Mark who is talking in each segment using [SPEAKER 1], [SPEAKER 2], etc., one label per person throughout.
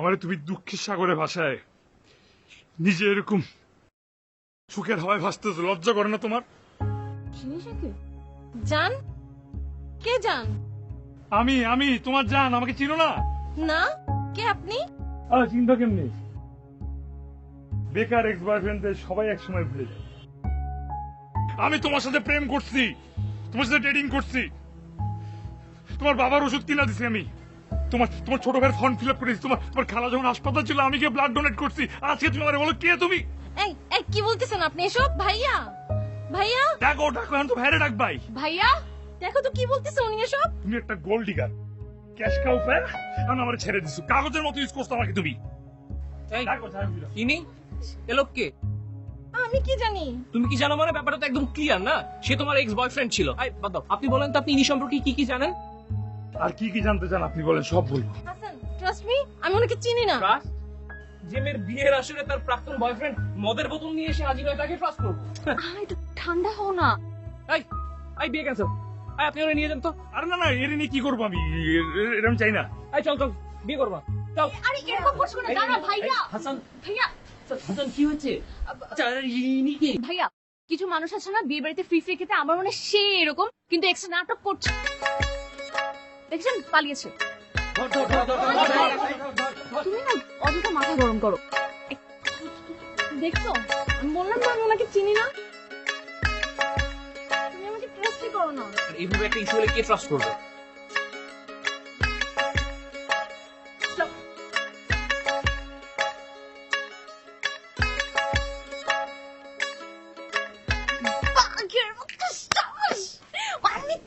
[SPEAKER 1] আমারে তুমি দুঃখের সাগরে ভাষায় নিজে এরকম সুখের হাওয়ায় ভাসতেছো, লজ্জা করে না তোমার?
[SPEAKER 2] জান? কে জান?
[SPEAKER 1] আমি আমি তোমার জান। আমাকে চিনো না?
[SPEAKER 2] না, কে আপনি?
[SPEAKER 1] চিন্তা কেমনি? বেকার এক্স বয়ফ্রেন্ডদের সবাই একসময় ভুলে যায়। আমি তোমার সাথে প্রেম করছি, তোমার সাথে ডেটিং করছি, তোমার বাবার ওষুধ কিনা দিছি আমি, তোমার তোমার ছোট ভাইয়ের ফর্ম ফিল আপ করেছি, তোমার খালা যখন হাসপাতাল ছিল আমি গিয়ে ব্লাড ডোনেট করছি। আজকে তুমি আমারে বলো কে তুমি?
[SPEAKER 2] এই এই কি বলতেছেন আপনি এসব? ভাইয়া ভাইয়া
[SPEAKER 1] ডাকো ডাকো, এখন তো ভাইরে ডাক ভাই।
[SPEAKER 2] ভাইয়া দেখো তো কি বলতেছে উনি এসব।
[SPEAKER 1] তুমি একটা গোল্ড ডিগার, ক্যাশ কাউ পায়, এখন আমারে ছেড়ে দিছো, কাগজের মতো ইউজ করছো আমাকে তুমি।
[SPEAKER 3] ইনি এ লোক কে?
[SPEAKER 2] আমি কি জানি?
[SPEAKER 3] তুমি কি জানো মানে? ব্যাপারটা তো একদম ক্লিয়ার না, সে তোমার এক্স বয়ফ্রেন্ড ছিল। বাদ দাও, আপনি বলেন তো আপনি ইনি সম্পর্কে কি কি জানেন?
[SPEAKER 1] আর কি কি জানতে চান আপনি বলেন, সব বলবো।
[SPEAKER 2] হাসান ট্রাস্ট মি, আমি ওনাকে চিনি না।
[SPEAKER 3] ট্রাস্ট? যে মেয়ের বিয়ের আসরে তার প্রাক্তন বয়ফ্রেন্ড মদের বোতল নিয়ে এসে হাজির হয়, তাকে ট্রাস্ট করবো?
[SPEAKER 2] একটু ঠান্ডা হও না।
[SPEAKER 3] এই বিয়ে ক্যান্সেল। আপনি ওরা নিয়ে যান তো।
[SPEAKER 1] আরে না না, এর নিয়ে কি করবো আমি? এটা আমি চাই না।
[SPEAKER 3] চল চল, বিয়ে করবা চল।
[SPEAKER 2] আরে এরকম করছো না, দাঁড়া ভাইয়া।
[SPEAKER 3] হাসান,
[SPEAKER 2] ভাইয়া
[SPEAKER 3] হাসান কি হয়েছে? ইনি কি?
[SPEAKER 2] ভাইয়া, কিছু মানুষ আছে না বিয়ে বাড়িতে ফ্রি ফ্রি খেতে, আমার মনে সে এরকম, কিন্তু এক্সট্রা নাটক করছে। দেখছেন পালিয়েছে। তুমি না অযথা মাথা গরম করো। দেখছো আমি বললাম না আমি ওনাকে চিনি না। তুমি আমাকে ট্রাস্টই করো না।
[SPEAKER 3] এইভাবে একটা ইস্যু হলে কে ট্রাস্ট করবে?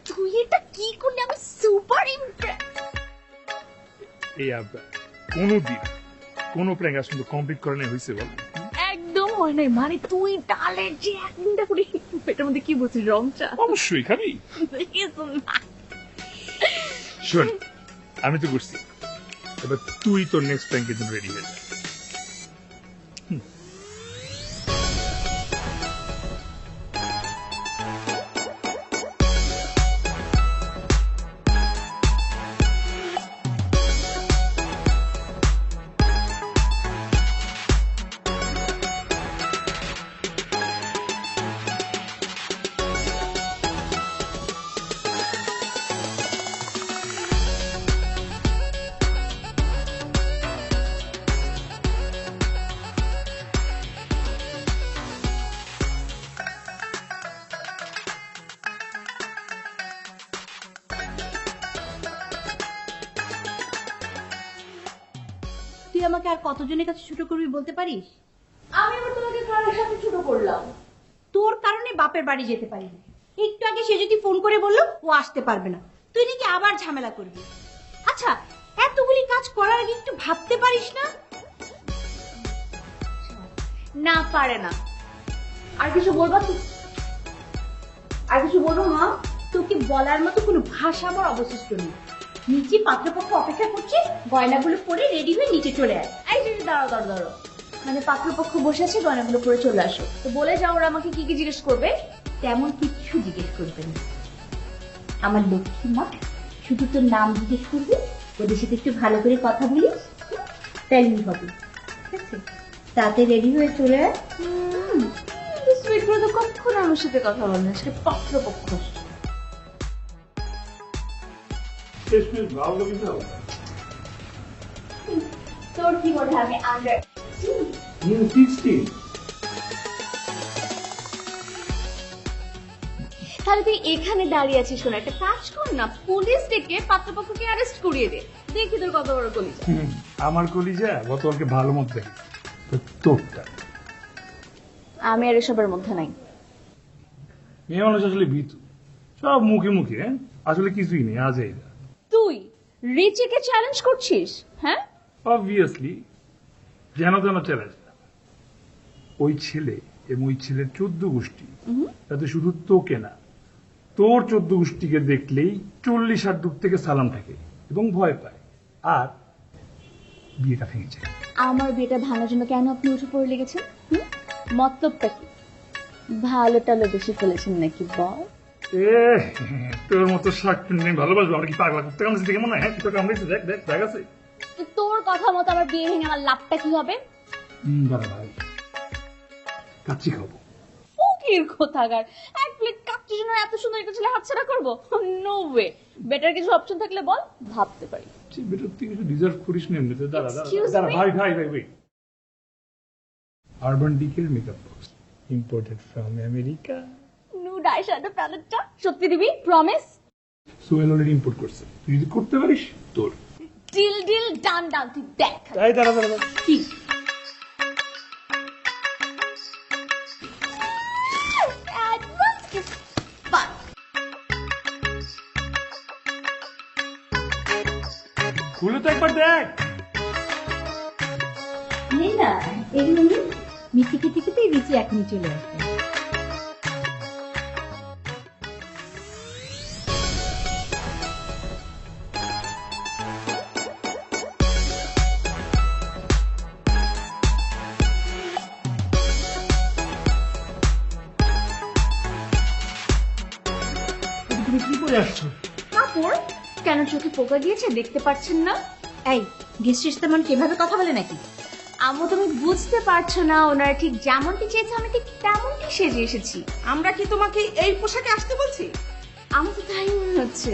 [SPEAKER 2] তুই এটা কি করলি? আমি সুপার ইমপ্রেস।
[SPEAKER 1] এই আব্বা কোনদিন কোন প্র্যাঙ্ক আসলে কমপ্লিট করে নেই হয়েছে বল?
[SPEAKER 2] একদম হয় নাই। মানে তুই ডালের যে একদিনটা করে পেটের মধ্যে কি বলছিস? রং চা?
[SPEAKER 1] অবশ্যই খাবি। শোন, আমি তো করছি, এবার তুই তোর নেক্সট প্র্যাঙ্কের জন্য রেডি হয়ে যা।
[SPEAKER 4] তুই আমাকে আর কতজনের কাছে ছোট করবি বলতে পারিস?
[SPEAKER 2] আমি আবার তোমাকে কারোর সাথে ছোট করলাম?
[SPEAKER 4] তোর কারণে বাপের বাড়ি যেতে পারি না। একটু আগে সে যদি ফোন করে বললো ও আসতে পারবে না, তুই নাকি আবার ঝামেলা করবি। আচ্ছা, এতগুলি কাজ করার আগে একটু ভাবতে পারিস না? না পারে না। আর কিছু বলবা তুই? আর কিছু বলবো মা? তোকে বলার মতো কোনো ভাষা আমার অবশিষ্ট নেই। নিচে পাত্রপক্ষ অপেক্ষা করছে, গয়নাগুলো পরে রেডি হয়ে নিচে চলে আয়। এই যে দাঁড়াও দাঁড়াও দাঁড়াও, মানে পাত্রপক্ষ বসে আছে, গয়নাগুলো পরে চলে আসো। তো বলে যাও ওরা আমাকে কি কি জিজ্ঞেস করবে? তেমন কিছু জিজ্ঞেস করবে না আমার লক্ষ্মী মা, শুধু তোর নাম জিজ্ঞেস করবি, ওদের সাথে একটু ভালো করে কথা বলিস, তাইলেই হবে। ঠিক আছে, তাতে রেডি হয়ে চলে আয়।
[SPEAKER 2] সুইট করে তো কখন আমার সাথে কথা বলে না, সে পাত্রপক্ষ।
[SPEAKER 4] তোর কি মনে হয় আমি আন্ডার?
[SPEAKER 2] তাহলে তুই এখানে দাঁড়িয়ে আছিস, শোনা একটা কাজ কর না, পুলিশ ডেকে পাত্রপক্ষকে অ্যারেস্ট করিয়ে দে, দেখি তোর কত বড় কলিজা।
[SPEAKER 1] আমার কলিজা গতকালকে ভালো মত দেখি, তোরটা।
[SPEAKER 2] আমি আর এসবের মধ্যে নাই।
[SPEAKER 1] মেয়ে মানুষ আসলে ভীতু, সব মুখে মুখে, আসলে কিছুই নেই। আজ এই
[SPEAKER 2] তুই রিচিকে চ্যালেঞ্জ করছিস? হ্যাঁ
[SPEAKER 1] অবভিয়াসলি, যেন তেন চ্যালেঞ্জ না। ওই ছেলে এবং ওই ছেলের 14 গোষ্ঠী, তাতে শুধু তোকে না, তোর 14 গোষ্ঠীকে দেখলেই 40 হাত দূর থেকে সালাম থাকে এবং ভয় পায়, আর বিয়েটা ভেঙে যায়।
[SPEAKER 2] আমার বিয়েটা ভাঙার জন্য কেন আপনি উঠে পড়ে লেগেছেন? মতলবটা কি? ভালো টালো বেশি ফেলেছেন নাকি বল?
[SPEAKER 1] তোর মতো শাক ভালোবাসবো আমরা কি পাগলা করতে কামড়েছি দেখে মনে হয়? হ্যাঁ, তোর কামড়েছি, দেখ দেখ দেখ আছে।
[SPEAKER 2] তো তোর কথা মতো আমার বিয়ে ভেঙে আমার লাভটা কি হবে?
[SPEAKER 1] দাদা ভাই, কাচ্চি খাবো।
[SPEAKER 2] ফকির কোথাকার, এক প্লেট কাচ্চি জন্য এত সুন্দর একটা ছেলে হাতছাড়া করবো? No way. বেটার কিছু অপশন থাকলে বল, ভাবতে পারি।
[SPEAKER 1] বেটার তুই কিছু ডিজার্ভ করিস না এমনিতে। দাদা দাদা
[SPEAKER 2] Excuse
[SPEAKER 1] দাদা
[SPEAKER 2] me?
[SPEAKER 1] ভাই ভাই ভাই ভাই, আরবান ডিকের makeup box, imported from America.
[SPEAKER 2] Nude eyeshadow প্যালেটটা সত্যি দিবি? প্রমিস?
[SPEAKER 1] সোহেল অলরেডি ইম্পোর্ট করছে, তুই যদি করতে পারিস তোর।
[SPEAKER 2] ডিল ডিল ডান ডান, তুই দেখ।
[SPEAKER 1] তাই দাদা দাদা দাদা।
[SPEAKER 2] কি অ্যাডভান্স কি বাট
[SPEAKER 1] খুলে তো একবার দেখ।
[SPEAKER 4] না এগুলো মিষ্টি খেতে খেতে রিচি এখনই চলে আসবে।
[SPEAKER 1] তুমি কি করে আসছো?
[SPEAKER 2] কাপড় কেন চোখে পোকা দিয়েছে দেখতে পাচ্ছেন না?
[SPEAKER 4] এই গেস্ট তেমন কিভাবে কথা বলে নাকি?
[SPEAKER 2] আমু তুমি বুঝতে পারছো না, ওনারা ঠিক যেমনটি চেয়েছে আমি ঠিক তেমনটি সেজে এসেছি।
[SPEAKER 5] আমরা কি তোমাকে এই পোশাকে আসতে বলছি?
[SPEAKER 2] আমার তো তাই মনে হচ্ছে।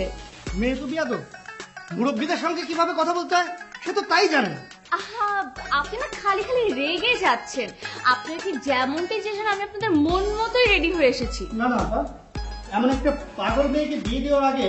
[SPEAKER 5] মেয়ে তো বিয়াদব, মুরব্বীদের সঙ্গে কিভাবে কথা বলতে হয় সে তো তাই জানে না।
[SPEAKER 2] আহা, আপনি না খালি খালি রেগে যাচ্ছেন। আপনারা ঠিক যেমনটি চেয়েছেন আমি আপনাদের মন মতোই রেডি হয়ে এসেছি।
[SPEAKER 5] না না আপা, এমন একটা পাগল মেয়েকে বিয়ে দেওয়ার আগে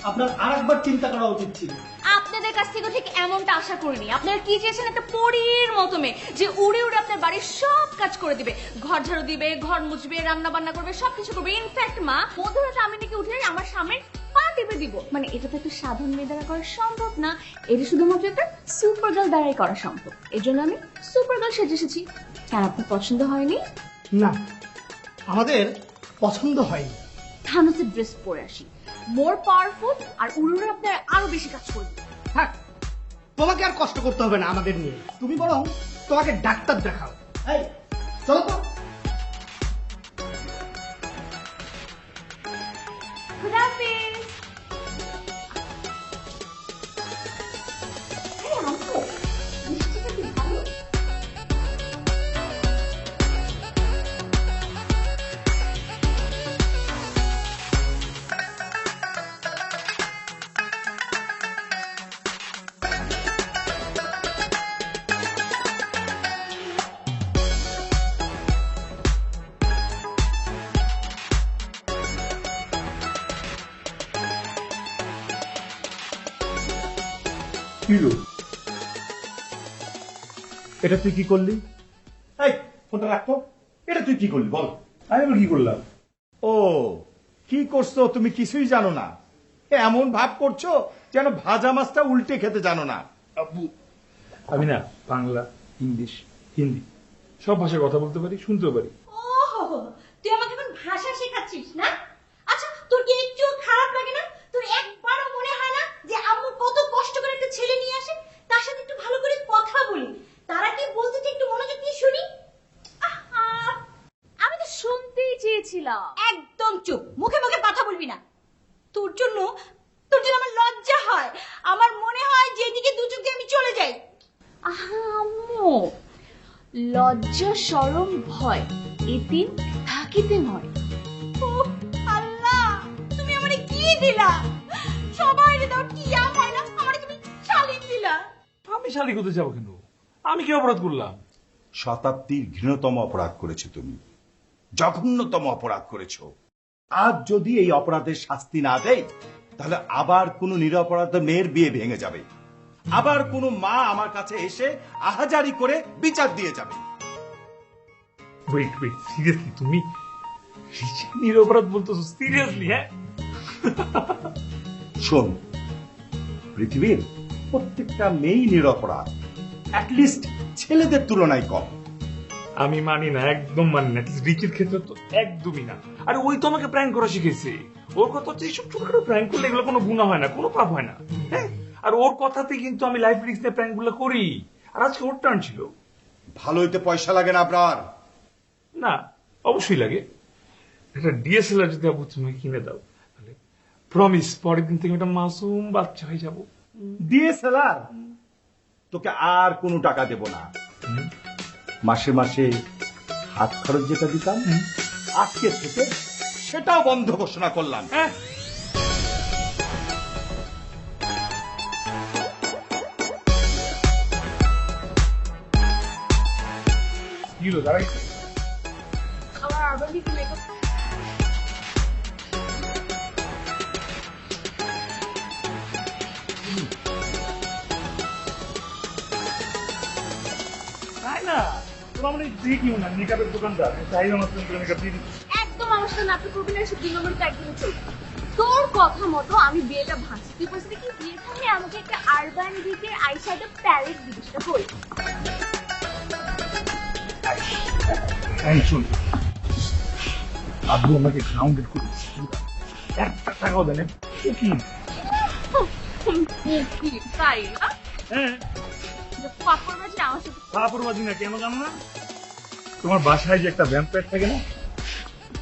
[SPEAKER 5] আপনার আরেকবার চিন্তা করা উচিত ছিল।
[SPEAKER 2] আপনাদের কাছ থেকে ঠিক এমনটা আশা করিনি। আপনারা কি চেয়েছেন? একটা পরীর মতো মেয়ে যে উড়ে উড়ে আপনার বাড়ির সব কাজ করে দিবে, ঘর ঝাড়ু দিবে, ঘর মুছবে, রান্না বান্না করবে, সবকিছু করবে। ইনফ্যাক্ট মা মধ্যরাতে আমি নাকি উঠে আমার সামনে পা টিপে দিব। মানে এটা তো একটা সাধারণ মেয়ে দ্বারা করা সম্ভব না, এটা শুধুমাত্র একটা সুপার গার্ল দ্বারাই করা সম্ভব। এই জন্য আমি সুপার গার্ল সেজে এসেছি। কেন আপনার পছন্দ হয়নি?
[SPEAKER 5] না, আমাদের পছন্দ হয়নি।
[SPEAKER 2] থানোসের ড্রেস পরে আসি, মোর পাওয়ারফুল, আর উড়ে আপনার আরো বেশি কাজ করবে।
[SPEAKER 5] থাক, তোমাকে আর কষ্ট করতে হবে না আমাদের নিয়ে। তুমি বরং তোমাকে ডাক্তার দেখাও। এই চলো তো।
[SPEAKER 2] খুদা হাফেজ। আরে আম্মু, মিষ্টিটা কি ভালো?
[SPEAKER 1] কি গো? এটা তুই কি করলি?
[SPEAKER 6] এই ফোনটা রাখতো। এটা তুই কি করলি বল?
[SPEAKER 1] আমি আবার কি করলাম?
[SPEAKER 6] ও, কি করছো তুমি কিছুই জানো না। এমন ভাব করছো যেন ভাজা মাছটা উল্টে খেতে জানো না।
[SPEAKER 1] আব্বু, আমি না বাংলা, ইংলিশ, হিন্দি সব ভাষায় কথা বলতে পারি, শুনতেও পারি।
[SPEAKER 4] ওহো, তুই আমাকে এখন ভাষা শেখাচ্ছিস না? আচ্ছা তোর কি একটু খারাপ লাগে না? তোর একবারও মনে হয় না যে আম্মু কত কষ্ট করে একটা ছেলে নিয়ে আসে, তার সাথে একটু ভালো করে কথা বলি, তারা কি বলতেছে একটু মনোযোগ দিয়ে শুনি? আহা,
[SPEAKER 2] আমি তো শুনতেই চেয়েছিলাম।
[SPEAKER 4] একদম চুপ, মুখে মুখে কথা বলবি না। তোর জন্য আমার লজ্জা হয়। আমার মনে হয় যেদিকে দু চোখ দিয়ে আমি চলে যাই।
[SPEAKER 2] আহা আম্মু, লজ্জা শরম ভয় এই তিন থাকিতে হয়।
[SPEAKER 4] উফ, আল্লাহ, তুমি আমারে কি দিলা? সবাই দাও টিয়া হয় না, আমারে তুমি শালিক দিলা।
[SPEAKER 1] আমি শালি করতে যাবো কেন? আমি কি অপরাধ করলাম?
[SPEAKER 6] শতাব্দীর ঘৃণতম অপরাধ করেছো তুমি, জঘন্যতম অপরাধ করেছো। আজ যদি এই অপরাধের শাস্তি না দেয় তাহলে আবার কোন নিরপরাধ মেয়ের বিয়ে ভেঙে যাবে, আবার কোন মা আমার কাছে এসে আহাজারি করে বিচার দিয়ে যাবে।
[SPEAKER 1] ওয়েট ওয়েট, সিরিয়াসলি তুমি নিরপরাধ বলতেছো? সিরিয়াসলি? হ্যাঁ,
[SPEAKER 6] শোন, পৃথিবীর প্রত্যেকটা মেয়েই নিরপরাধ, অ্যাটলিস্ট ছেলেদের তুলনায় কম।
[SPEAKER 1] আমি মানি না, একদম মানি না। রিচির ক্ষেত্রে তো একদমই না। আরে ওই তো আমাকে প্র্যাঙ্ক করা শিখেছে। ওর কথা হচ্ছে এইসব ছোটখাটো প্র্যাঙ্ক করলে এগুলো কোনো গুণা হয় না, কোনো পাপ হয় না। হ্যাঁ, আর ওর কথাতে কিন্তু আমি লাইফ রিস্ক নিয়ে প্র্যাঙ্ক গুলো করি। আর আজকে ওর টার্ন ছিল।
[SPEAKER 6] ভালো হইতে পয়সা লাগে না আপনার?
[SPEAKER 1] না, অবশ্যই লাগে। একটা ডিএসএলআর যদি আবু তুমি কিনে দাও তাহলে প্রমিস পরের দিন থেকে একটা মাসুম বাচ্চা হয়ে যাবো।
[SPEAKER 6] ডিএসএলআর? তোকে আর কোনো টাকা দেব না। মাসে মাসে হাত খরচ যেটা দিতাম আজকে থেকে সেটাও বন্ধ ঘোষণা করলাম।
[SPEAKER 1] হ্যাঁ কি হলো দাঁড়াই?
[SPEAKER 4] আমার আরবান ডিউটি মেকআপ
[SPEAKER 1] তাই না, তোমার মানে দেখিও না মেকআপের দোকানদার চাহিদা মতো মেকআপ দিয়ে দিচ্ছি।
[SPEAKER 4] একদম আমার সাথে নাটক করবি না, এসব 2 নম্বরে তো একদমই চলবে না। তোর কথা মতো আমি বিয়েটা ভাঙছি, তুই বলছিস কি বিয়ের সামনে আমাকে একটা আরবান ডিউটির আইশ্যাডো প্যালেট দিবি, সেটা কই?
[SPEAKER 1] শোন, আব্বু আমাকে গ্রাউন্ডেড করে দিচ্ছে, একটা টাকাও দেন কি?
[SPEAKER 4] কি তাই না?
[SPEAKER 1] হ্যাঁ
[SPEAKER 4] পাপড় বাজি আমার সাথে
[SPEAKER 1] পাপড়বাজি না, কেন জানো না? তোমার বাসায় যে একটা ভ্যাম্পায়ার থাকে না,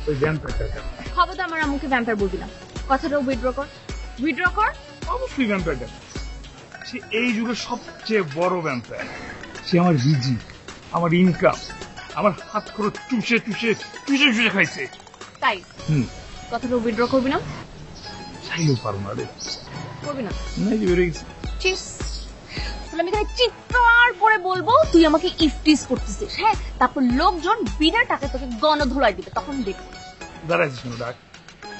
[SPEAKER 1] ওই ভ্যাম্পায়ারটা কেন?
[SPEAKER 4] খবর তো আমার আম্মুকে ভ্যাম্পায়ার বলবি না, কথাটা উইথড্র কর, উইথড্র কর।
[SPEAKER 1] অবশ্যই ভ্যাম্পায়ারটা, সে এই যুগের সবচেয়ে বড় ভ্যাম্পায়ার। সে আমার রিজি, আমার ইনকাম, আমার হাত খরচ চুষে চুষে চুষে চুষে খাইছে।
[SPEAKER 4] তাই
[SPEAKER 1] হুম,
[SPEAKER 4] কথাটা উইথড্র করবি না?
[SPEAKER 1] চাইলেও পারো না রে,
[SPEAKER 4] করবি না?
[SPEAKER 1] নাই যে বেড়ে গেছে।
[SPEAKER 4] চিস, তাহলে আমি এখানে চিৎকার করে বলবো তুই আমাকে ইফটিস করতেছিস, হ্যাঁ? তারপর লোকজন বিনা টাকায় তোকে গণধোলাই দিবে, তখন দেখবো।
[SPEAKER 1] দাঁড়াইছিস কেন? ডাক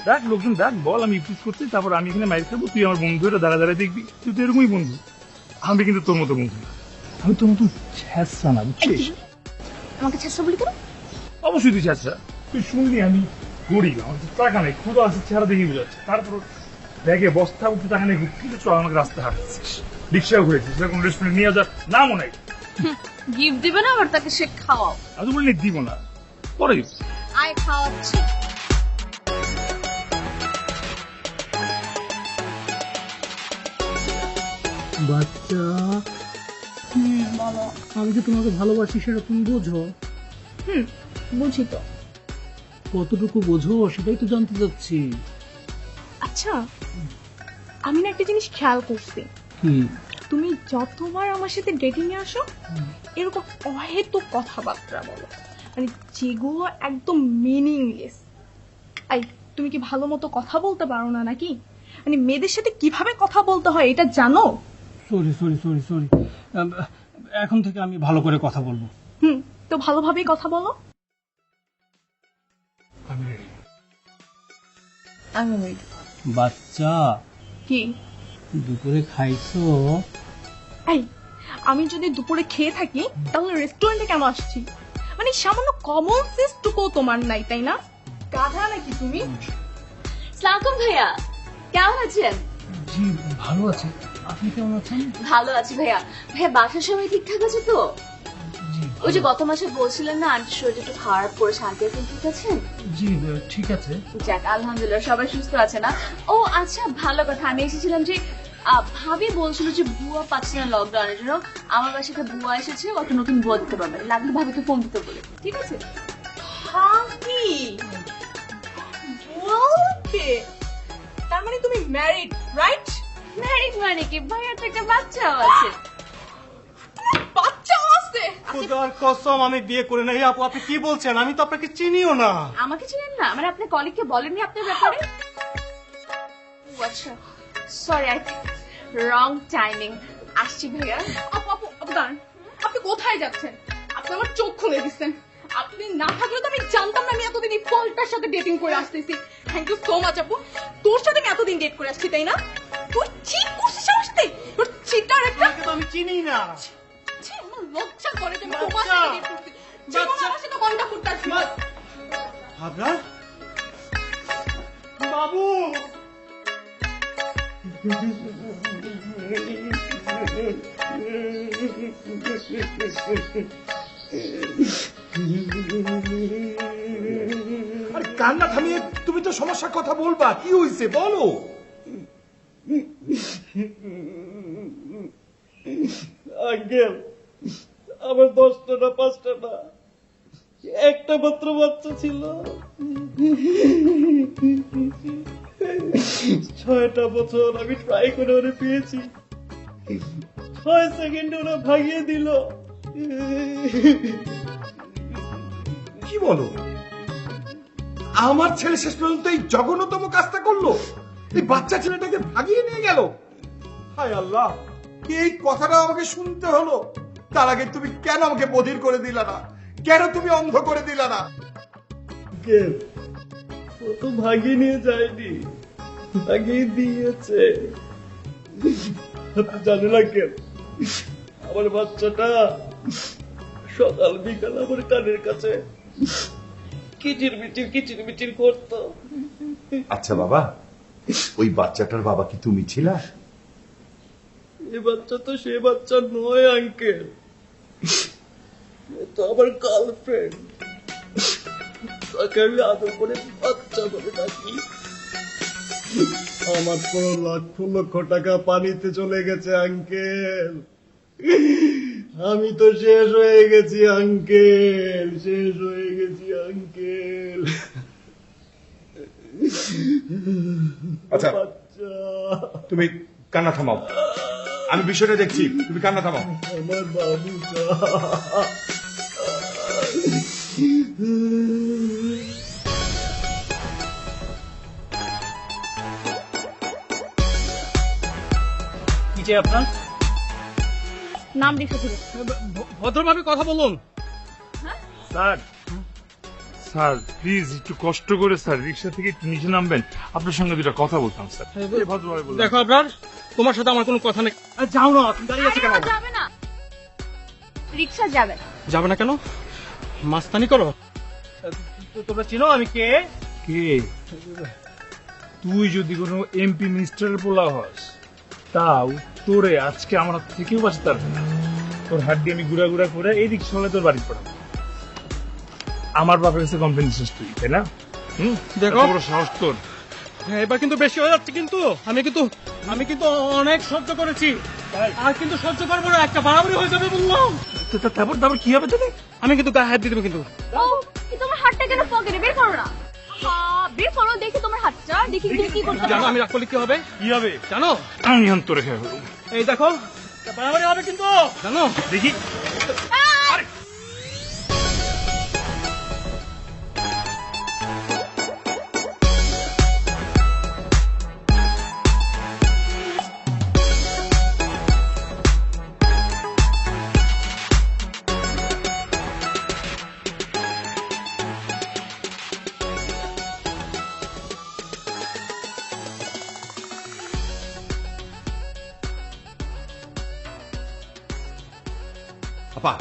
[SPEAKER 1] ডাক, লোকজন ডাক, বল আমি ইউজ করছি, তারপর আমি এখানে মাইর খাবো, তুই আমার বন্ধু, এটা দাঁড়া দাঁড়ায় দেখবি। তুই তো এরকমই বন্ধু, আমি কিন্তু তোর মতো বন্ধু না, আমি তোর মতো ছ্যাঁচা না, বুঝছিস?
[SPEAKER 4] আমাকে চেষ্টা বলি কেন?
[SPEAKER 1] অবশ্যই তুই ছ্যাঁচা, তুই শুনলি আমি গরিব, আমার তো টাকা নেই, ক্ষুদা আছে, চেহারা দেখে বোঝাচ্ছে, তারপর ব্যাগে বস্তা উঠে টাকা নেই, কিন্তু চল আমাকে রাস্তায় হাঁটছিস, রিক্সাও ঘুরেছিস, সেরকম রেস্টুরেন্ট নিয়ে যাওয়ার নামও নাই।
[SPEAKER 4] গিফট দিবে না, আবার তাকে সে খাওয়াও।
[SPEAKER 1] আমি তো বলিনি দিব না, পরে দিব।
[SPEAKER 4] আয় খাওয়াচ্ছি।
[SPEAKER 5] বাচ্চা, আমি যে তোমাকে ভালোবাসি সেটা তুমি বোঝো?
[SPEAKER 4] বুঝি তো।
[SPEAKER 5] কতটুকু বোঝো সেটাই তো জানতে চাচ্ছি।
[SPEAKER 7] আচ্ছা, আমি না একটা জিনিস খেয়াল করছি,
[SPEAKER 5] কি?
[SPEAKER 7] তুমি যতবার আমার সাথে ডেটিং এ আসো এরকম অহেতুক কথাবার্তা বলো, মানে যেগুলো একদম মিনিংলেস। আই, তুমি কি ভালো মতো কথা বলতে পারো না নাকি? মানে মেয়েদের সাথে কিভাবে কথা বলতে হয় এটা জানো?
[SPEAKER 5] সরি সরি সরি সরি, এখন থেকে আমি ভালো করে কথা বলবো।
[SPEAKER 7] তো ভালোভাবেই কথা বলো।
[SPEAKER 1] আমি ready।
[SPEAKER 7] আমি ready।
[SPEAKER 5] বাচ্চা,
[SPEAKER 7] কি?
[SPEAKER 5] দুপুরে খাইছো?
[SPEAKER 7] এই, আমি যদি দুপুরে খেয়ে থাকি তাহলে রেস্টুরেন্টে কেন আসছি? মানে সামান্য কমন সেন্স টুকুও তোমার নাই, তাই না? গাধা নাকি তুমি?
[SPEAKER 2] সালাম ভাইয়া, কেমন আছেন?
[SPEAKER 5] জি ভালো আছি, আপনি কেমন আছেন?
[SPEAKER 2] ভালো আছি ভাইয়া। ভাইয়া বাসার সবাই ঠিকঠাক আছে তো?
[SPEAKER 5] জি
[SPEAKER 2] ওই যে গত মাসে বলছিলেন না আন্টির শরীর একটু খারাপ করে, শান্তি আছেন, ঠিক আছেন?
[SPEAKER 5] জি ঠিক আছে।
[SPEAKER 2] যাক আলহামদুলিল্লাহ, সবাই সুস্থ আছে না? ও আচ্ছা, ভালো কথা, আমি এসেছিলাম যে ভাবি বলছিল যে বুয়া পাচ্ছে না লকডাউনের জন্য, আমার বাসাতে বুয়া এসেছে, ও একটা নতুন বুয়া দিতে পারবে, লাগলে ভাবিকে ফোন দিতে বলে, ঠিক আছে?
[SPEAKER 7] হাকি বলতে তার মানে তুমি ম্যারিড, রাইট?
[SPEAKER 2] ম্যারিড মানে কি, ভাইয়ার তো একটা বাচ্চাও আছে।
[SPEAKER 7] বাচ্চা আছে?
[SPEAKER 5] খোদার কসম আমি বিয়ে করে নাই। আপু আপনি কি বলছেন? আমি তো আপনাকে চিনিও না।
[SPEAKER 2] আমাকে চিনেন না? মানে আপনার কলিগকে বলেননি আপনার ব্যাপারে? ও আচ্ছা, sorry, I think wrong timing. আসছি ভাইয়া।
[SPEAKER 7] আপু আপু আপু দাঁড়ান, আপনি কোথায় যাচ্ছেন? আপনি আমার চোখ খুলে দিচ্ছেন। আপনি না থাকলে তো আমি জানতাম না আমি এতদিন এই ফলটার সাথে ডেটিং করে আসতেছি। থ্যাংক ইউ সো মাচ আপু, তোর সাথে আমি এতদিন ডেট করে আসছি, তাই না? তুই ঠিক করছিস আমার সাথে? তোর চিটার একটা।
[SPEAKER 5] আপনাকে তো আমি চিনি না।
[SPEAKER 7] ছি, আমার লজ্জা করে যে আমি তোমার সাথে ডেট করছি। জীবনে আমার সাথে কন্টাক্ট করতে আসবি না।
[SPEAKER 5] আপনার বাবু,
[SPEAKER 6] আরে কান্না থামিয়ে তুমি তো সমস্যার কথা বলবা, কি হয়েছে বলো।
[SPEAKER 5] আঙ্কেল আমার 10টা না 5টা না, একটা মাত্র বাচ্চা ছিল। 6টা বছর আমি ট্রাই করে ওরে পেয়েছি, 6 সেকেন্ডে ওরা ভাগিয়ে দিল।
[SPEAKER 6] কি বলো? আমার ছেলে শেষ পর্যন্ত এই জঘন্যতম কাজটা করলো, এই বাচ্চা ছেলেটাকে ভাগিয়ে নিয়ে গেল। হায় আল্লাহ, এই কথাটা আমাকে শুনতে হলো। তার আগে তুমি কেন আমাকে বধির করে দিলা না? কেন তুমি অন্ধ করে দিলা না?
[SPEAKER 5] ও তো ভাগিয়ে নিয়ে যায়নি, ভাগিয়ে দিয়েছে। জানে না কেন? আমার বাচ্চাটা সকাল বিকাল আমার কানের কাছে কিচির মিচির করতো।
[SPEAKER 6] আচ্ছা বাবা, ওই বাচ্চাটার বাবা কি তুমি ছিলা?
[SPEAKER 5] এ বাচ্চা তো সে বাচ্চা নয় আঙ্কেল, তো আমার গার্লফ্রেন্ড। তাকে আমি আদর করে বাচ্চা বলে ডাকি। আমার পুরো লক্ষ টাকা পানিতে চলে গেছে আঙ্কেল। আমি তো শেষ হয়ে গেছি আঙ্কেল, শেষ হয়ে গেছি আঙ্কেল।
[SPEAKER 6] আচ্ছা
[SPEAKER 5] বাচ্চা
[SPEAKER 6] তুমি কান্না থামাও, আমি বিষয়টা দেখছি, তুমি কান্না থামাও।
[SPEAKER 5] আমার বাবুটা।
[SPEAKER 3] কি চাই আপনার?
[SPEAKER 2] নাম লিখে দিবে।
[SPEAKER 3] ভদ্রভাবে কথা বলুন।
[SPEAKER 1] স্যার স্যার প্লিজ একটু কষ্ট করে স্যার রিক্সা থেকে একটু নিচে নামবেন, আপনার সঙ্গে দুটো কথা বলতাম স্যার। এই ভদ্রভাবে বলুন।
[SPEAKER 3] দেখো আপনার, তোমার সাথে আমার কোনো কথা নেই। যাও না, তুমি দাঁড়িয়ে আছো কেন?
[SPEAKER 2] যাবে না, রিক্সা যাবে না।
[SPEAKER 3] যাবে না কেন? মাস্তানি করো? তোমরা চিনো আমি কে?
[SPEAKER 1] কে? তুই যদি কোনো এমপি মিনিস্টারের পোলা হস, তাও তোরে আজকে আমার হাত থেকেও বাঁচতে পারবে না। তোর হাড্ডি আমি গুড়া গুড়া করে এই দিক চলে তোর বাড়ি পড়াবো। আমার বাপের কাছে কম্পেনসেশন তুই, তাই না?
[SPEAKER 3] দেখো।
[SPEAKER 1] এত বড় সাহস তোর।
[SPEAKER 3] হ্যাঁ, এবার কিন্তু বেশি হয়ে যাচ্ছে। কিন্তু আমি কিন্তু অনেক সহ্য করেছি, আর কিন্তু সহ্য করবো না। একটা বাড়াবাড়ি হয়ে যাবে বললাম।
[SPEAKER 1] তারপর কি হবে তোকে?
[SPEAKER 3] আমি কিন্তু গায়ে হাত দিয়ে দেবো কিন্তু।
[SPEAKER 2] ও, কি তোমার হাতটা কেন পকেটে? বের করো না। হ্যাঁ, বের করো, দেখি তোমার হাতটা, দেখি তুমি কি করতে
[SPEAKER 3] জানো
[SPEAKER 2] পারো।
[SPEAKER 3] আমি রাগ করলে কি হবে?
[SPEAKER 1] কি হবে?
[SPEAKER 3] জানো?
[SPEAKER 1] আমি এখন তোরে খেয়ে ফেলবো।
[SPEAKER 3] এই দেখো, একটা বাড়াবাড়ি হবে কিন্তু, জানো?
[SPEAKER 1] দেখি।
[SPEAKER 6] আপা,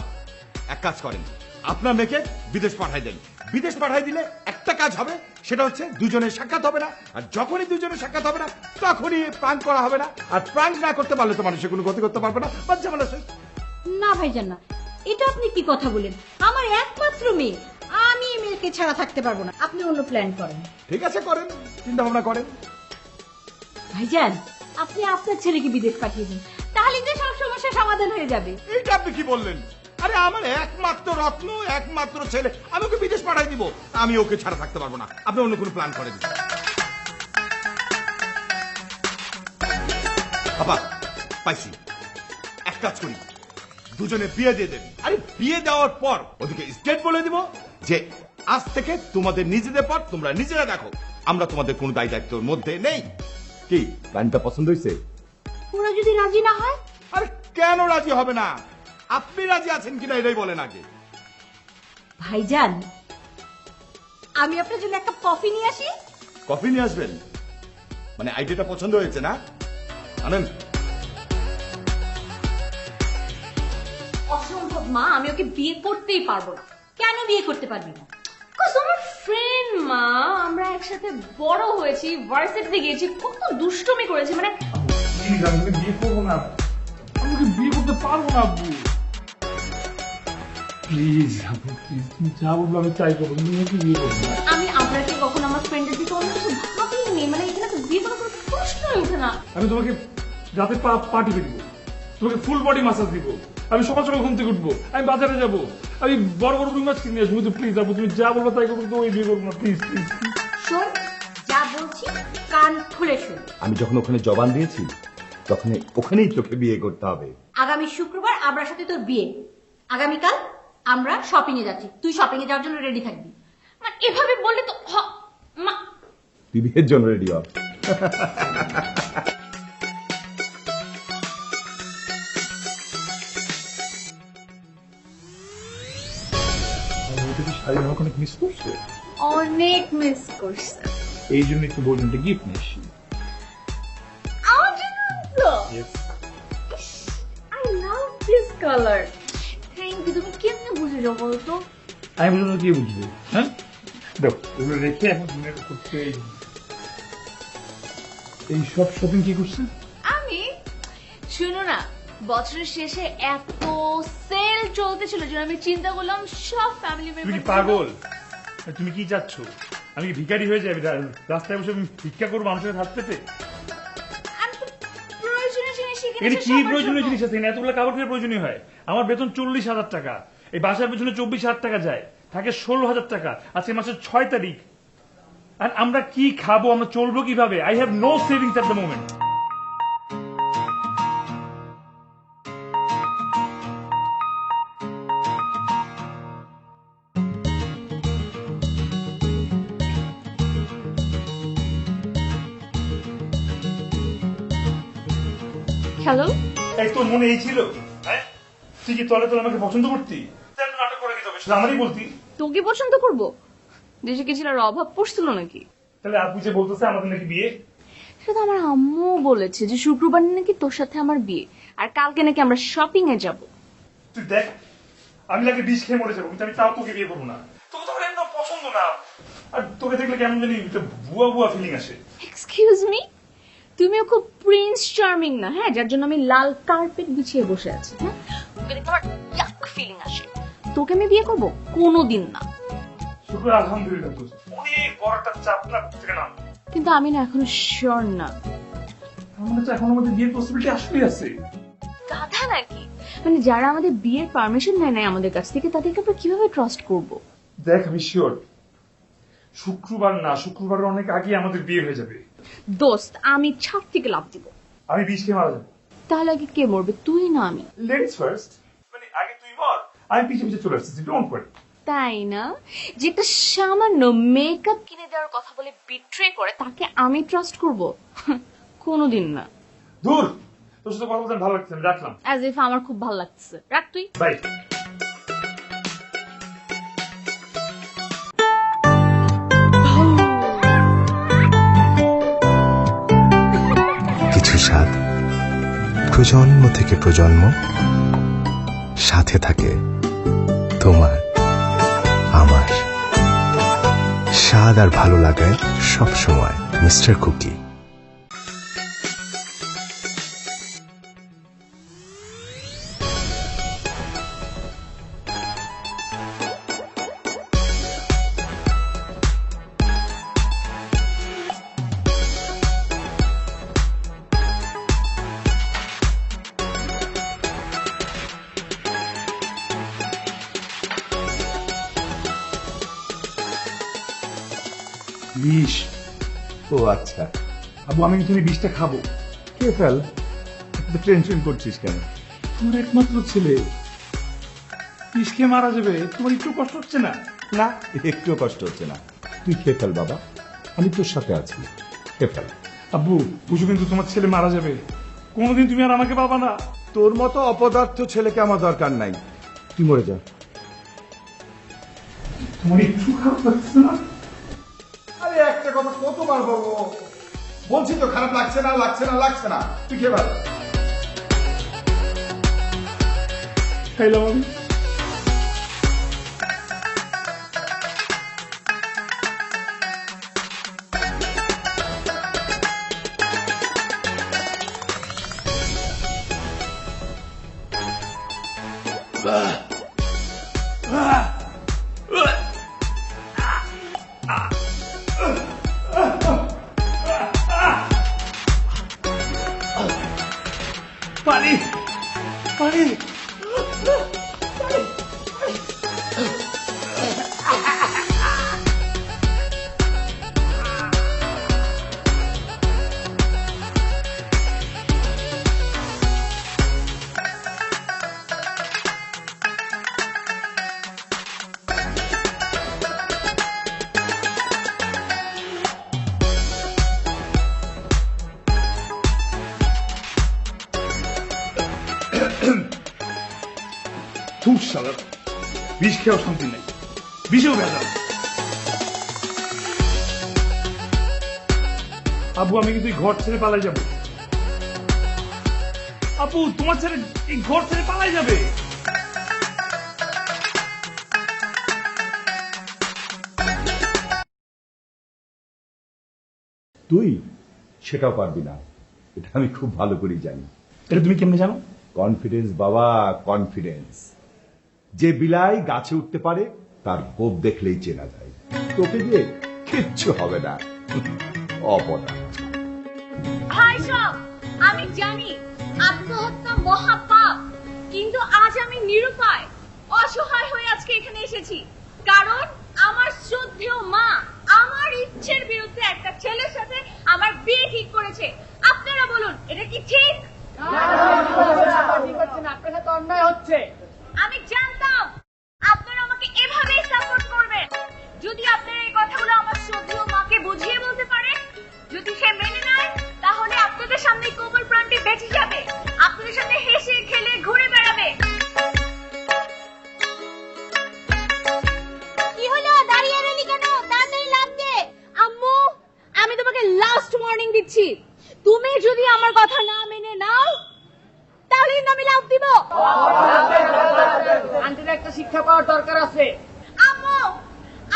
[SPEAKER 6] এক কাজ করেন, আপনার মেয়েকে বিদেশ পাঠাই দেন। বিদেশ পাঠাই দিলে একটা কাজ হবে, সেটা হচ্ছে দুজনের সাক্ষাৎ হবে না। আর যখনই দুজনের সাক্ষাৎ হবে না, তখনই প্রাঙ্ক করা হবে না। আর প্রাঙ্ক না করতে পারলে তো মানুষের কোনো গতি করতে পারবে না। বাদ ঝামেলা শেষ।
[SPEAKER 4] না ভাইজান না, এটা আপনি কি কথা বলেন? আমার একমাত্র মেয়ে, আমি এই মেয়েকে ছাড়া থাকতে পারবো না। আপনি অন্য প্ল্যান করেন।
[SPEAKER 6] ঠিক আছে, করেন, চিন্তা ভাবনা করেন।
[SPEAKER 4] ভাইজান, আপনি আপনার ছেলেকে বিদেশ পাঠিয়ে দিন, তাহলে যে সব সমস্যার সমাধান হয়ে যাবে।
[SPEAKER 6] এইটা আপনি কি বললেন? আরে আমার একমাত্র রত্ন, একমাত্র ছেলে, আমি ওকে বিদেশ পাঠাই দিব। আমি ওকে ছাড়া থাকতে পারবো না। আপনি অন্য কোনো প্ল্যান করেন। আপা, পাইছি, এক কাজ করি, দুজনে বিয়ে দিয়ে দেন। আরে বিয়ে দেওয়ার পর ওদিকে স্টেট বলে দিব যে আজ থেকে তোমাদের নিজেদের পর তোমরা নিজেরা দেখো, আমরা তোমাদের কোনো দায় দায়িত্বের মধ্যে নেই। কি প্ল্যানটা পছন্দ হয়েছে?
[SPEAKER 4] ওরা যদি রাজি না হয়?
[SPEAKER 6] আরে কেন রাজি হবে না? আপনি রাজি আছেন কিনা এটাই বলেন আগে।
[SPEAKER 4] ভাইজান, আমি আপনার জন্য একটা কফি নিয়ে আসি।
[SPEAKER 6] কফি নিয়ে আসবেন? মানে আইডিয়াটা পছন্দ হয়েছে না? আনেন।
[SPEAKER 2] অসম্ভব মা, আমি ওকে বিয়ে করতেই পারবো না।
[SPEAKER 4] কেন বিয়ে করতে পারবি না?
[SPEAKER 2] Cause আমার ফ্রেন্ড মা, আমরা একসাথে বড় হয়েছি, ভার্সিটিতে গিয়েছি, কত দুষ্টুমি করেছি। মানে
[SPEAKER 1] প্লিজ, আমি তোকে বিয়ে করবো না। আমি তোকে বিয়ে করতে পারবো না আব্বু। প্লিজ আব্বু, প্লিজ, তুমি যা বলবো আমি চাই করবো, তুমি আমাকে বিয়ে করবো না।
[SPEAKER 2] আমি আপনাকে কখনো আমার ফ্রেন্ডের দিকে অন্য কিছু ভাবিনি। মানে এখানে তো বিয়ে করার কোনো প্রশ্নই ওঠে না।
[SPEAKER 1] আমি তোমাকে রাতে পা টিপে দিব, তোমাকে ফুল বডি মাসাজ দিব, আমি সকাল সকাল ঘুম থেকে উঠবো, আমি বাজারে যাবো, আমি বড় বড় রুই মাছ কিনে আসবো। প্লিজ আব্বু, তুমি যা বলবো তাই করবো, তো ওই বিয়ে করবো না। Please please.
[SPEAKER 4] শোন, যা বলছি কান খুলে শোন।
[SPEAKER 6] আমি যখন ওখানে জবান দিয়েছি, তখন ওখানেই তোকে বিয়ে করতে হবে।
[SPEAKER 4] আগামী শুক্রবার আবরার সাথে তোর বিয়ে। আগামীকাল আমরা শপিং এ যাচ্ছি, তুই শপিং এ যাওয়ার জন্য রেডি থাকবি।
[SPEAKER 2] মা এভাবে বললে তো মা
[SPEAKER 6] তুই বিয়ের জন্য রেডি হ।
[SPEAKER 1] শাড়ি আমাকে অনেক মিস করছে,
[SPEAKER 2] অনেক মিস করছে।
[SPEAKER 1] এই জন্য একটু বললেন একটা গিফট নিয়ে আসি।
[SPEAKER 2] আমার জন্য তো I love this colour. Thank you. তুমি কেমনে বুঝে যাও বলতো?
[SPEAKER 1] আমি বললাম কি বুঝবে, হ্যাঁ দেখো এগুলো রেখে এখন মনে করতে এই সব শপিং কি করছে?
[SPEAKER 2] আমি শুনো না, বছরের শেষে এত সেল চলতেছিল যে আমি চিন্তা করলাম সব ফ্যামিলি
[SPEAKER 1] তুমি
[SPEAKER 2] মেম্বার।
[SPEAKER 1] কি পাগল? তুমি কি চাচ্ছ আমি কি ভিখারি হয়ে যাই, রাস্তায় বসে আমি ভিক্ষা করবো মানুষের হাত পেতে?
[SPEAKER 2] প্রয়োজনীয় জিনিস
[SPEAKER 1] এখানে কি প্রয়োজনীয় জিনিস আছে? এতগুলো কাপড় কিনে প্রয়োজনীয় হয়? আমার বেতন 40,000 টাকা, এই বাসার পেছনে 24,000 টাকা যায়, থাকে 16,000 টাকা। আজকে মাসের 6 তারিখ, আর আমরা কি খাবো, আমরা চলবো কিভাবে? I have no savings at the moment.
[SPEAKER 2] Hello,
[SPEAKER 1] এই তোর মনে এই ছিল, হ্যাঁ তুই কি তলে তলে আমাকে পছন্দ করতি? নাটক করে দিতে হবে, সেটা আমারই বলতি।
[SPEAKER 2] তোকে পছন্দ করবো? দেশে কি ছেলের অভাব পড়ছিল নাকি?
[SPEAKER 1] তাহলে আপু যে বলতেছে আমাদের নাকি বিয়ে,
[SPEAKER 2] সেটা তো আমার আম্মু বলেছে যে শুক্রবার নাকি তোর সাথে আমার বিয়ে, আর কালকে নাকি আমরা শপিং এ যাব।
[SPEAKER 1] তুই দেখ আমি লাগে বিষ খেয়ে মরে যাবো, কিন্তু আমি তাও তোকে বিয়ে করবো না। তোকে তো আমার একদম পছন্দ না, আর তোকে দেখলে কেমন জানি একটা বুয়া বুয়া ফিলিং আসে।
[SPEAKER 2] এক্সকিউজ মি, তুমিও খুব প্রিন্স চার্মিং না? হ্যাঁ, যার জন্য আমি লাল কার্পেট বিছিয়ে বসে আছি। হ্যাঁ, তোকে দেখলে আমার ইয়াক ফিলিং আসে। তোকে আমি বিয়ে করবো? কোনোদিন না।
[SPEAKER 1] শুক্র আলহামদুলিল্লাহ, তোর অনেক বড় একটা চাপ না থেকে নাম।
[SPEAKER 2] কিন্তু আমি না এখনো শিওর না।
[SPEAKER 1] আমার কাছে এখন আমাদের বিয়ের পসিবিলিটি আসলেই আছে।
[SPEAKER 2] গাধা নাকি? মানে যারা আমাদের বিয়ের পারমিশন নেয় নাই আমাদের কাছ থেকে, তাদেরকে আমরা কিভাবে ট্রাস্ট করব?
[SPEAKER 1] দেখ আমি শিওর শুক্রবার না, শুক্রবারের অনেক আগে আমাদের বিয়ে হয়ে যাবে।
[SPEAKER 2] দোস্ত, আমি ছাদ থেকে লাফ দিব।
[SPEAKER 1] আমি বিষ খেয়ে মারা যাবো।
[SPEAKER 2] তাহলে আগে কে মরবে, তুই না আমি?
[SPEAKER 1] লেডিস ফার্স্ট, মানে আগে তুই মর, আমি পিছে পিছে চলে আসছি, ডোন্ট ওয়ারি।
[SPEAKER 2] তাই না? যে একটা সামান্য মেকআপ কিনে দেওয়ার কথা বলে বিট্রে করে, তাকে আমি ট্রাস্ট করব? কোনোদিন না।
[SPEAKER 1] দূর, তোর সাথে কথা বলতে ভালো লাগছে, আমি রাখলাম।
[SPEAKER 2] অ্যাজ ইফ আমার খুব ভালো লাগছে। রাখ তুই।
[SPEAKER 1] বাই।
[SPEAKER 8] কিছু স্বাদ প্রজন্ম থেকে প্রজন্ম সাথে থাকে, তোমার আমার স্বাদ আর ভালো লাগায় সব সময় মিস্টার কুকি।
[SPEAKER 1] বিষ?
[SPEAKER 6] ও আচ্ছা,
[SPEAKER 1] আবু আমি এখানে বিষটা খাবো।
[SPEAKER 6] কে ফেল, টেনশন করছিস কেন?
[SPEAKER 1] তোমার একমাত্র ছেলে বিষ খেয়ে মারা যাবে, তোমার একটু কষ্ট হচ্ছে না?
[SPEAKER 6] না, একটুও কষ্ট হচ্ছে না। তুই খেয়ে ফেল বাবা, আমি তোর সাথে আছি, খেয়ে ফেল।
[SPEAKER 1] আব্বু বুঝো কিন্তু তোমার ছেলে মারা যাবে, কোনোদিন তুমি আর আমাকে পাবা না।
[SPEAKER 6] তোর মতো অপদার্থ ছেলেকে আমার দরকার নাই, তুই মরে যা।
[SPEAKER 1] তোমার একটু খারাপ লাগছে না?
[SPEAKER 6] আরে একটা কথা কতবার বলবো, বলছি তো খারাপ লাগছে না, লাগছে না, লাগছে না, তুই খেয়ে ফেল।
[SPEAKER 1] খাইলাম আমি। পানি পানি। তুই শালা বিষ খেয়েও শান্তি নেই, বিষেও ভেজাল। আব্বু আমি কিন্তু এই ঘর ছেড়ে পালাই যাবো। আপু তোমার ছেড়ে এই ঘর ছেড়ে পালাই যাবে।
[SPEAKER 6] তুই সেটাও পারবি না, এটা আমি খুব ভালো করেই জানি।
[SPEAKER 1] এটা তুমি কেমনে জানো?
[SPEAKER 6] কনফিডেন্স বাবা, কনফিডেন্স। যে বিলাই গাছে উঠতে পারে তার গোপ দেখলেই চেনা যায়। তোকে দিয়ে কিচ্ছু হবে না, অপদা।
[SPEAKER 2] ভাই সব আমি জানি আত্মহত্যা মহাপাপ, কিন্তু আজ আমি নিরুপায় অসহায় হয়ে আজকে এখানে এসেছি, কারণ আমার শ্রদ্ধেয় মা আমার ইচ্ছের বিরুদ্ধে একটা ছেলের সাথে আমার বিয়ে ঠিক করেছে। আপনারা বলুন এটা কি ঠিক? আমি জানতাম আপনারা আমাকে এভাবেই সাপোর্ট করবেন। যদি আপনারা এই কথাগুলো আমার শ্রদ্ধেয় মাকে বুঝিয়ে বলতে পারেন, যদি সে মেনে নেয়, তাহলে আপনাদের সামনে কোমল প্রাণটি বেঁচে যাবে, আপনাদের সাথে হেসে খেলে ঘুরে বেড়াবে। কি হলো, দাঁড়িয়ে রইলি কেন? তাড়াতাড়ি লাফ দে। আম্মু আমি তোমাকে লাস্ট ওয়ার্নিং দিচ্ছি, তুমি যদি আমার কথা না মেনে নাও তাহলে কিন্তু আমি লাফ দিব।
[SPEAKER 3] আন্টির একটা শিক্ষা পাওয়ার দরকার আছে।
[SPEAKER 2] আম্মু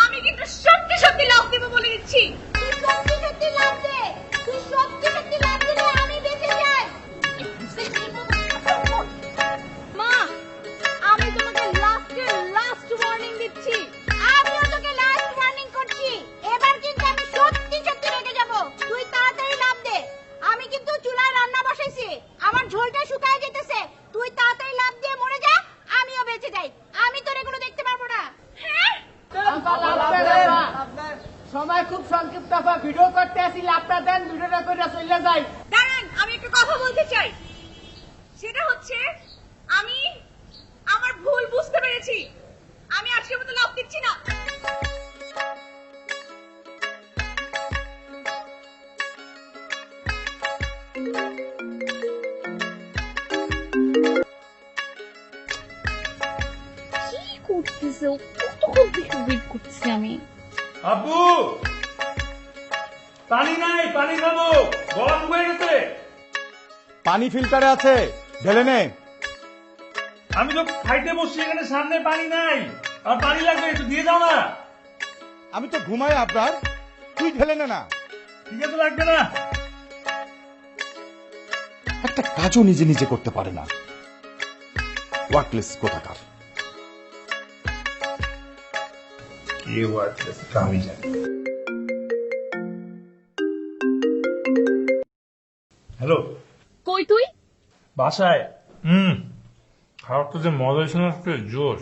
[SPEAKER 2] আমি কিন্তু সত্যি সত্যি লাফ দিব বলে দিচ্ছি। তুই সত্যি সত্যি লাফ দে, তুই সত্যি সত্যি লাফ দিলে আমি বেঁচে যাই। মা আমি তোমাকে লাস্ট ওয়ার্নিং দিচ্ছি। আমিও তোকে লাস্ট ওয়ার্নিং করছি, এবার কিন্তু আমি সত্যি সত্যি রেগে যাব। তুই তাড়াতাড়ি লাফ দে, আমি কিন্তু চুলায় রান্না বসাইছি, আমার ঝোলটা শুকায় যেতেছে। তুই তাড়াতাড়ি লাফ দিয়ে মরে যা, আমিও বেঁচে যাই। আমি তোর এগুলো দেখতে পারবো না। হ্যাঁ
[SPEAKER 3] সময় খুব সংক্ষিপ্ত, ভিডিও করতে আসি, লাভটা দেন, ভিডিওটা করে চলে যাই।
[SPEAKER 2] দাঁড়ান আমি একটু কথা বলতে চাই। সেটা হচ্ছে আমি আমার ভুল বুঝতে পেরেছি, আমি আজকের মতো লাভ দিচ্ছি না। কি করতেছে ও? কতক্ষণ থেকে ওয়েট করতেছি আমি।
[SPEAKER 1] আব্বু পানি নাই, পানি খাবো, গলা শুকিয়ে গেছে।
[SPEAKER 6] পানি ফিল্টারে আছে, ঢেলে নে।
[SPEAKER 1] আমি তো খাইতে বসছি, এখানে সামনে পানি নাই, আর পানি লাগবে, একটু দিয়ে যাও না।
[SPEAKER 6] আমি তো ঘুমাই আপনার, তুই ঢেলে নে না।
[SPEAKER 1] ঠিক আছে লাগবে না।
[SPEAKER 6] একটা কাজও নিজে নিজে করতে পারে না, ওয়ার্কলেস কোথাকার।
[SPEAKER 1] কে ওয়ার্কলেস আমি জানি। হ্যালো,
[SPEAKER 2] কই তুই?
[SPEAKER 1] বাসায়। খাওয়ার তো যে মজা হয়েছে না, জোর।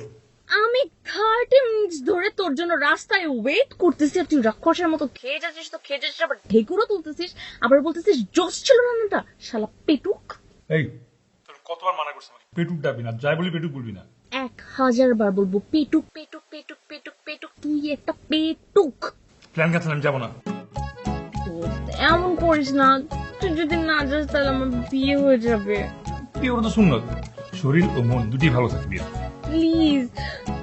[SPEAKER 2] আমি 30 মিনিট ধরে তোর জন্য রাস্তায় ওয়েট করতেছি, আর তুই রাক্ষসের মতো খেয়ে যাচ্ছিস, তো খেয়ে যাচ্ছিস, আবার ঢেকুরও তুলতেছিস, আবার বলতেছিস জোশ ছিল রান্নাটা। শালা পেটুক।
[SPEAKER 1] এই তোর কতবার মানা করছি আমাকে পেটুক ডাকবি না, যাই বলি পেটুক বলবি না।
[SPEAKER 2] 1000 বার বলবো পেটুক পেটুক পেটুক পেটুক পেটুক, তুই একটা পেটুক।
[SPEAKER 1] প্ল্যান ক্যান্সেল, আমি যাবো না।
[SPEAKER 2] এমন করিস না, তুই যদি না যাস তাহলে আমার বিয়ে হয়ে যাবে।
[SPEAKER 1] বিয়ে ওরা তো সুন্নত, শরীর ও মন দুটি ভালো থাকবে।
[SPEAKER 2] প্লিজ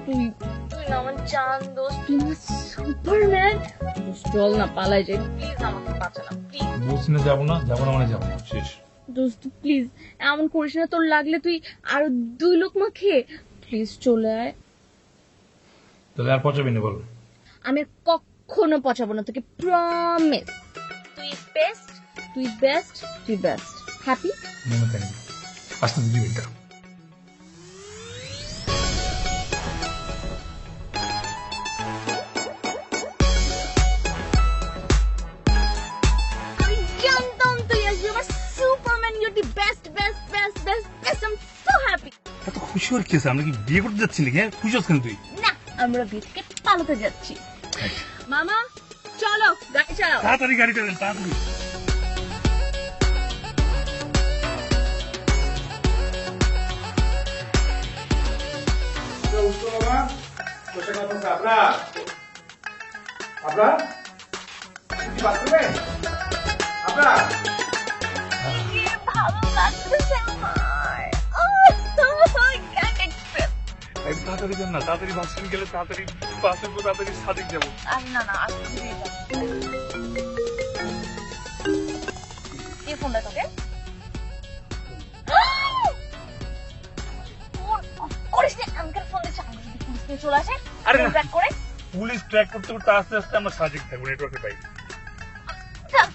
[SPEAKER 2] তুই তুই না আমার জান দোস্ত, তুই আমার সুপারম্যান। চল না পালাই যাই, প্লিজ আমাকে বাঁচা না প্লিজ।
[SPEAKER 1] বলছি না যাবো না, যাবো না মানে যাবো না, শেষ।
[SPEAKER 2] দোস্ত প্লিজ এমন করিস না, তোর লাগলে তুই আরো 2 লোকমা খেয়ে প্লিজ চলে আয়।
[SPEAKER 1] তাহলে আর পচাবি না বল।
[SPEAKER 2] আমি আর কখনো পচাবো না তোকে, প্রমিস। তুই বেস্ট, তুই বেস্ট, তুই বেস্ট। হ্যাপি?
[SPEAKER 1] মনে থাকবে, আসতে দিবি এটা।
[SPEAKER 2] আমি জানতাম তুই আসবি, আমার superman. You are the best best best best best. I am so happy.
[SPEAKER 1] এত খুশি হওয়ার কি আছে? আমরা কি বিয়ে করতে যাচ্ছি নাকি? খুশি হচ্ছেন তুই?
[SPEAKER 2] না, আমরা বিয়ে থেকে পালাতে যাচ্ছি। মামা চলো গাড়ি চালাও।
[SPEAKER 1] তাড়াতাড়ি গাড়ি চালান, তাড়াতাড়ি।
[SPEAKER 2] কি ভালো লাগতেছে আমার।
[SPEAKER 1] তাড়াতাড়ি যান না, তাড়াতাড়ি বাস স্ট্যান্ড গেলে তাড়াতাড়ি বাসের পর তাড়াতাড়ি সাদিক যাবো।
[SPEAKER 2] আরে না না, আজকে দিয়ে যাবো। কে ফোন দেয় তোকে? ফোন করিস নি, আঙ্কেল ফোন দিচ্ছে। আঙ্কেল যদি পুলিশ নিয়ে চলে আসে,
[SPEAKER 1] আরে না।
[SPEAKER 2] ট্র্যাক করে
[SPEAKER 1] পুলিশ ট্র্যাক করতে করতে আস্তে আস্তে আমরা সাদিক থাকবো নেটওয়ার্কের বাইরে।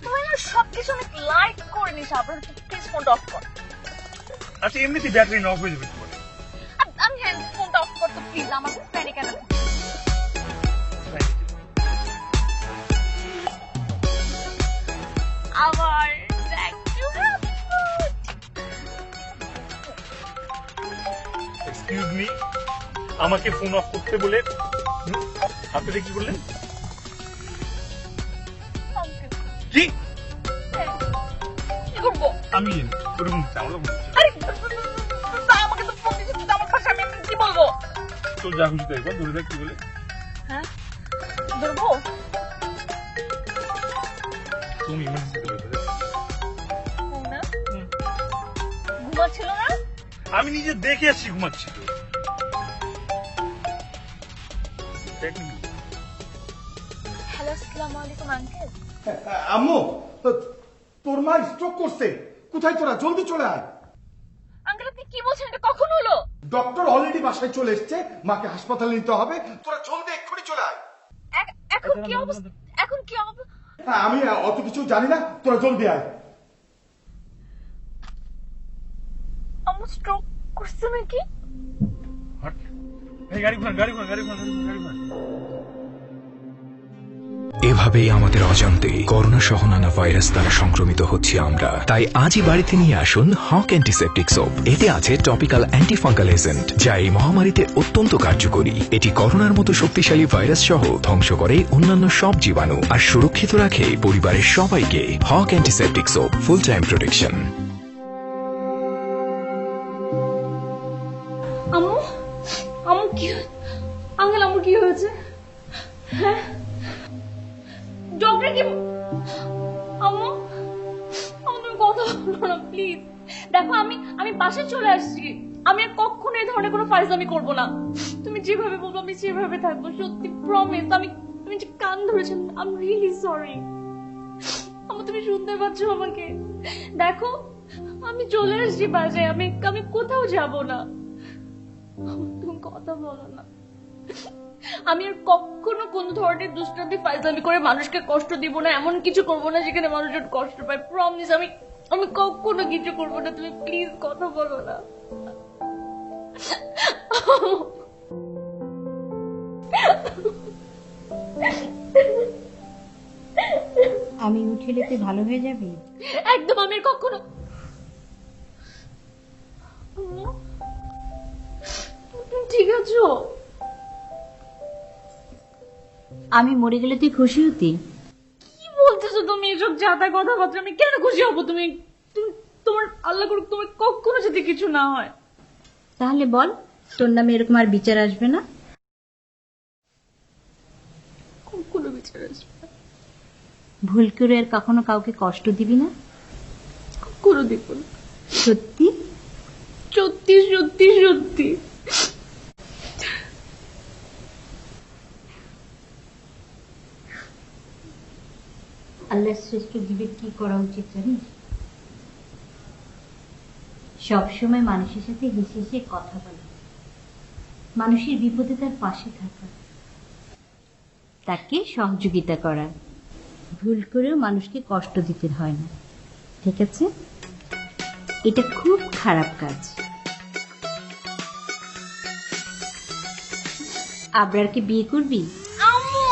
[SPEAKER 2] তুই না সবকিছু অনেক লাইট করে নিস। আপনার প্লিজ ফোনটা অফ কর।
[SPEAKER 1] আচ্ছা এমনিতে ব্যাটারি অফ হয়ে যাবে।
[SPEAKER 2] আমি হ্যাঁ, ফোনটা অফ কর তো প্লিজ, আমার প্যানিক কেন। আবার
[SPEAKER 1] এক্সকিউজ মি, আমাকে ফোন অফ করতে বলে আপনি কি করলেন? কি
[SPEAKER 2] কি করবো?
[SPEAKER 1] আমি ওরকম চাওলা বলছি।
[SPEAKER 2] আরে আমাকে তো ফোন দিচ্ছিস, তুই আমার পাশে, আমি কি বলবো?
[SPEAKER 1] তো যা খুশি তাই বল, ধরে দেখ কি বলে।
[SPEAKER 2] হ্যাঁ ধরবো?
[SPEAKER 1] তুমি ইমার্জেন্সি করে দেবে।
[SPEAKER 2] না ঘুমাচ্ছিল না?
[SPEAKER 1] আমি নিজে দেখে আসছি ঘুমাচ্ছি তো।
[SPEAKER 2] হ্যালো, আসসালামু আলাইকুম আঙ্কেল।
[SPEAKER 5] আম্মু, তোর মা স্ট্রোক করছে। কোথায় তোরা? জলদি চলে আয়।
[SPEAKER 2] আঙ্কেল আপনি কি বলছেন? এটা কখন হলো?
[SPEAKER 5] ডক্টর অলরেডি বাসায় চলে এসছে, মাকে হাসপাতালে নিতে হবে। তোরা জলদি এক্ষুনি চলে আয়।
[SPEAKER 2] এখন কি অবস্থা? এখন কি অবস্থা?
[SPEAKER 5] হ্যাঁ, আমি অত কিছু জানি না, তোরা জলদি আয়।
[SPEAKER 2] আমার স্ট্রোক করছে নাকি?
[SPEAKER 1] গাড়ি ঘোরান, গাড়ি ঘোরান, গাড়ি ঘোরান, গাড়ি ঘোরান।
[SPEAKER 8] এভাবেই আমাদের অজান্তে করোনা সহ নানা ভাইরাস দ্বারা সংক্রমিত হচ্ছি আমরা। তাই আজই বাড়িতে নিয়ে আসুন হক অ্যান্টিসেপটিক সোপ। এতে আছে টপিক্যাল অ্যান্টিফাঙ্গাল এজেন্ট, যা এই মহামারীতে অত্যন্ত কার্যকরী। এটি করোনার মতো শক্তিশালী ভাইরাস সহ ধ্বংস করে অন্যান্য সব জীবাণু আর সুরক্ষিত রাখে পরিবারের সবাইকে। Haque antiseptic soap, full time protection.
[SPEAKER 7] আম্মু, আম্মু কি আঙ্কেল, আম্মু কি হয়েছে? হ্যাঁ ডক্টর কি? আম্মু, আম্মু তুমি কথা বলো না প্লিজ। দেখো আমি বাসায় চলে আসছি। আমি আর কখনো এই ধরনের কোনো ফাইজলামি করবো না। তুমি যেভাবে বলবো আমি সেভাবে থাকবো, সত্যি প্রমিস। তুমি যে কান ধরেছেন, আই এম রিয়েলি সরি। আম্মু তুমি শুনতে পাচ্ছ আমাকে? দেখো আমি চলে আসছি বাসায়, আমি কোথাও যাব না। তুমি কথা বলো না। আমি আর কখনো কোন ধরনের দুষ্টামি ফাইজলামি করে মানুষকে কষ্ট দিব না, এমন কিছু করবো না যেখানে মানুষজন কষ্ট পায়। প্রমিস, আমি কখনো কিছু করবো না। তুমি প্লিজ কথা বলো না।
[SPEAKER 4] আমি উঠলে তুই ভালো হয়ে যাবি।
[SPEAKER 7] একদম আমি আর কখনো। তুমি ঠিক আছো?
[SPEAKER 4] আমি মরে গেলে তুই খুশি হতি?
[SPEAKER 7] কি বলতেছো তুমি এসব যাতা কথাবার্তা? আমি কেন খুশি হবো? তুমি তোমার আল্লাহ করুক তোমার কখনো যদি কিছু না হয়।
[SPEAKER 4] তাহলে বল, তোর নামে এরকম আর বিচার আসবে না?
[SPEAKER 7] কখনো বিচার আসবে না।
[SPEAKER 4] ভুল করে আর কখনো কাউকে কষ্ট দিবি না?
[SPEAKER 7] কখনো দেখবো না।
[SPEAKER 4] সত্যি?
[SPEAKER 7] সত্যি সত্যি সত্যি।
[SPEAKER 4] আল্লাহর শ্রেষ্ঠ জীবের কি করা উচিত জানিস? সবসময় মানুষের সাথে হেসে হেসে কথা বলা, মানুষের বিপদে তার পাশে থাকা, তাকে সহযোগিতা করা। ভুল করেও মানুষকে কষ্ট দিতে হয় না, ঠিক আছে? এটা খুব খারাপ কাজ। আবরারকে বিয়ে করবি?
[SPEAKER 2] আম্মু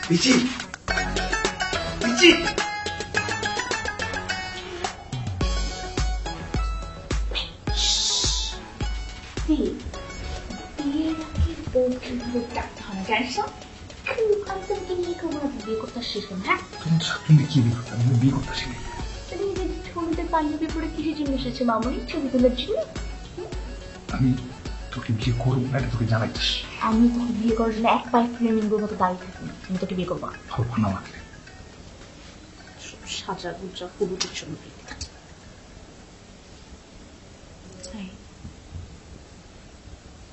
[SPEAKER 6] পিচি, পিচি,
[SPEAKER 4] ডাকতে হয় না, জানিস না? আমি তোমাকে নিয়ে করবো না, বিয়ে করতে শেষ করবো। হ্যাঁ,
[SPEAKER 1] তুমি কি বিয়ে করতে? আমি বিয়ে করতেছি না।
[SPEAKER 4] তুমি যে ছবিতে পাঞ্জাবি পরে কিসের জন্য এসেছে মামনি? ছবি তোলার জন্য?
[SPEAKER 1] আমি তোকে বিয়ে করবো না, এটা তোকে জানাইছিস।
[SPEAKER 4] আমি তোকে বিয়ে করার জন্য এক পায়ে ফ্লেমিঙ্গোর মতো দাঁড়িয়ে থাকি না। আমি তোকে বিয়ে করবো না।
[SPEAKER 1] ভালো না লাগলে
[SPEAKER 4] সাজা গুজা পুরো কিছু নেই।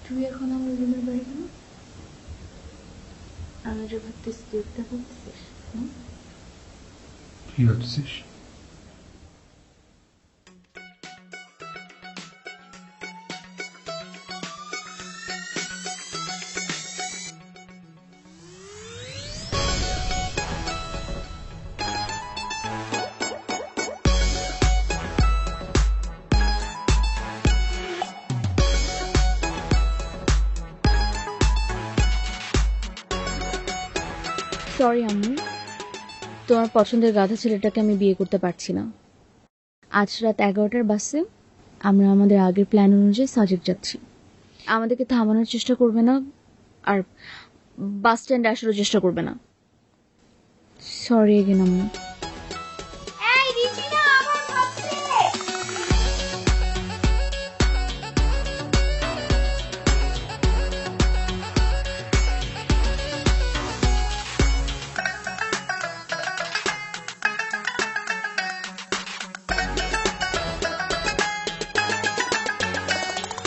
[SPEAKER 4] তুই এখন আমার রুমের বাড়ি কেন? আমি যে ভাবতেছি তুই একটা বলতেছিস।
[SPEAKER 1] কি হচ্ছিস?
[SPEAKER 2] সরি আম্মু, তোমার পছন্দের গাধা ছেলেটাকে আমি বিয়ে করতে পারছি না। আজ রাত 11টার বাসে আমরা আমাদের আগের প্ল্যান অনুযায়ী সাজেক যাচ্ছি। আমাদেরকে থামানোর চেষ্টা করবে না, আর বাস স্ট্যান্ডে আসারও চেষ্টা করবে না। সরি এগেন আম্মু।